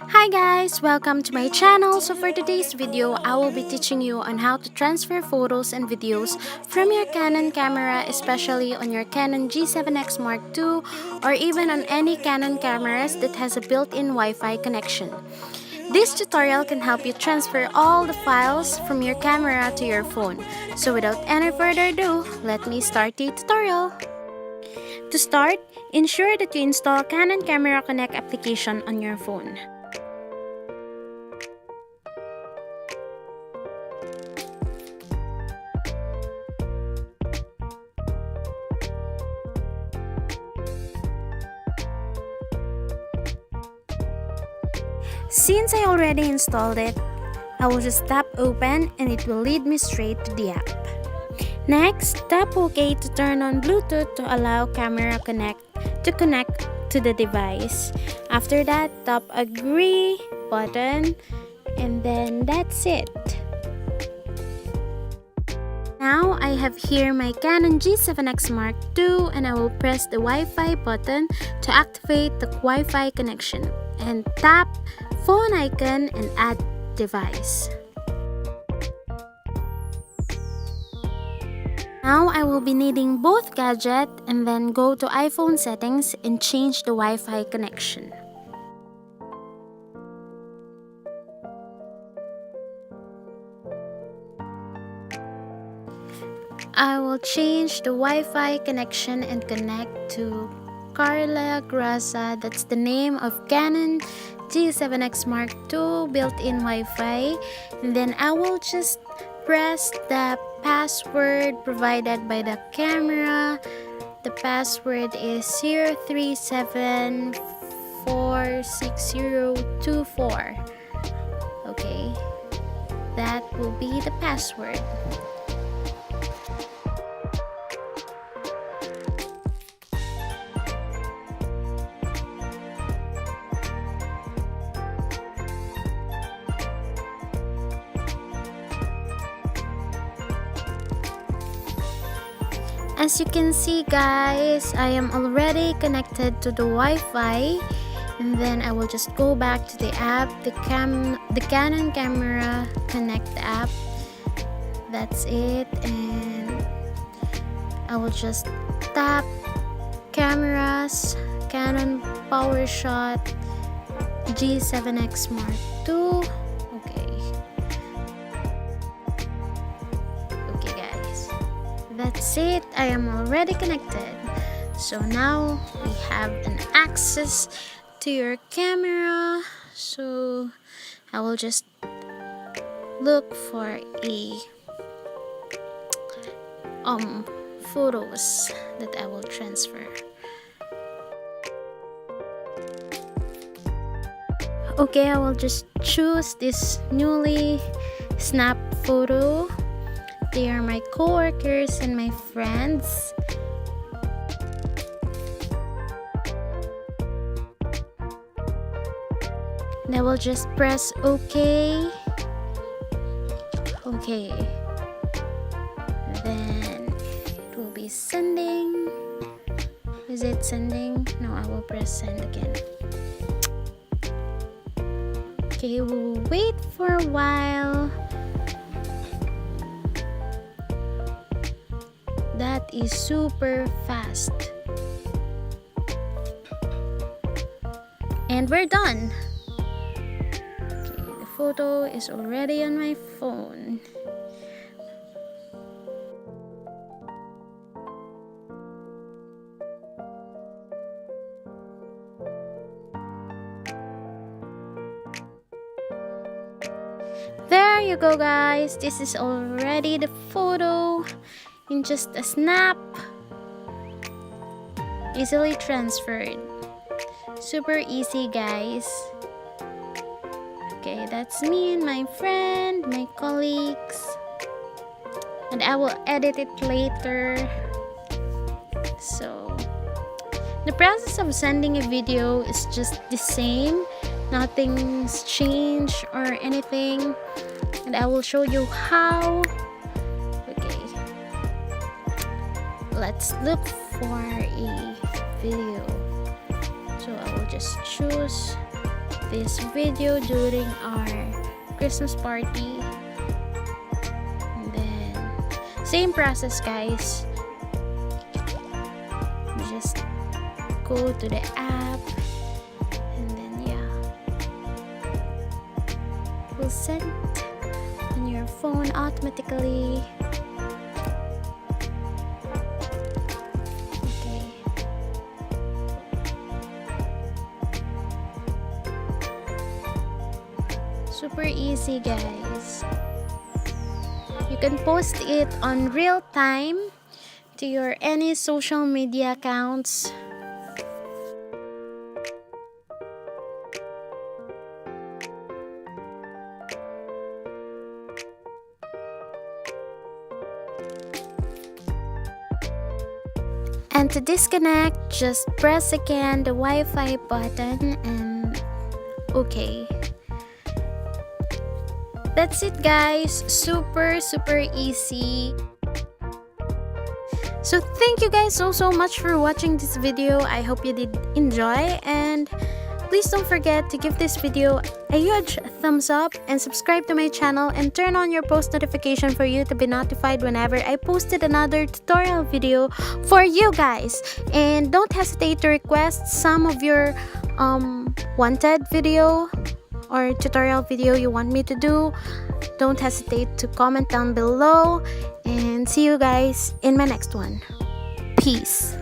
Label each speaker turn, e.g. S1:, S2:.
S1: Hi guys, welcome to my channel. So for today's video, I will be teaching you on how to transfer photos and videos from your Canon camera, especially on your Canon G7X Mark II or even on any Canon cameras that has a built-in Wi-Fi connection. This tutorial can help you transfer all the files from your camera to your phone. So without any further ado, let me start the tutorial. To start, ensure that you install Canon Camera Connect application on your phone. Since I already installed it, I will just tap open and it will lead me straight to the app. Next, tap OK to turn on Bluetooth to allow Camera Connect to connect to the device. After that, tap agree button and then that's it. Now I have here my Canon G7X Mark II and I will press the Wi-Fi button to activate the Wi-Fi connection and tap phone icon and add device. Now I will be needing both gadget and then go to iPhone settings and change the Wi-Fi connection. I will change the Wi-Fi connection and connect to Carla Grasa. That's the name of Canon G7X Mark II built-in Wi-Fi. And then I will just press the password provided by the camera. The password is 037460024. Okay, that will be the password. As you can see guys, I am already connected to the Wi-Fi and then I will just go back to the app, the Canon Camera Connect app. That's it, and I will just tap cameras, Canon PowerShot G7X Mark II. That's it, I am already connected. So now we have an access to your camera. So I will just look for a photos that I will transfer. Okay, I will just choose this newly snapped photo. They are my coworkers and my friends. And I will just press OK. Okay. Then it will be sending. Is it sending? No, I will press send again. Okay, we'll wait for a while. That is super fast. And we're done. Okay, the photo is already on my phone. There you go guys. This is already the photo. In just a snap, easily transferred. Super easy guys. Okay, that's me and my friend, my colleagues, and I will edit it later. So the process of sending a video is just the same, nothing's changed or anything, and I will show you how. Let's look for a video. So I will just choose this video during our Christmas party. And then same process, guys. You just go to the app and then it will send on your phone automatically. Super easy, guys. You can post it on real time to your any social media accounts. And to disconnect, just press again the Wi-Fi button and okay. That's it, guys. Super easy. So thank you guys so much for watching this video. I hope you did enjoy, and please don't forget to give this video a huge thumbs up and subscribe to my channel and turn on your post notification for you to be notified whenever I posted another tutorial video for you guys. And don't hesitate to request some of your wanted video or tutorial video you want me to do. Don't hesitate to comment down below, and see you guys in my next one. Peace.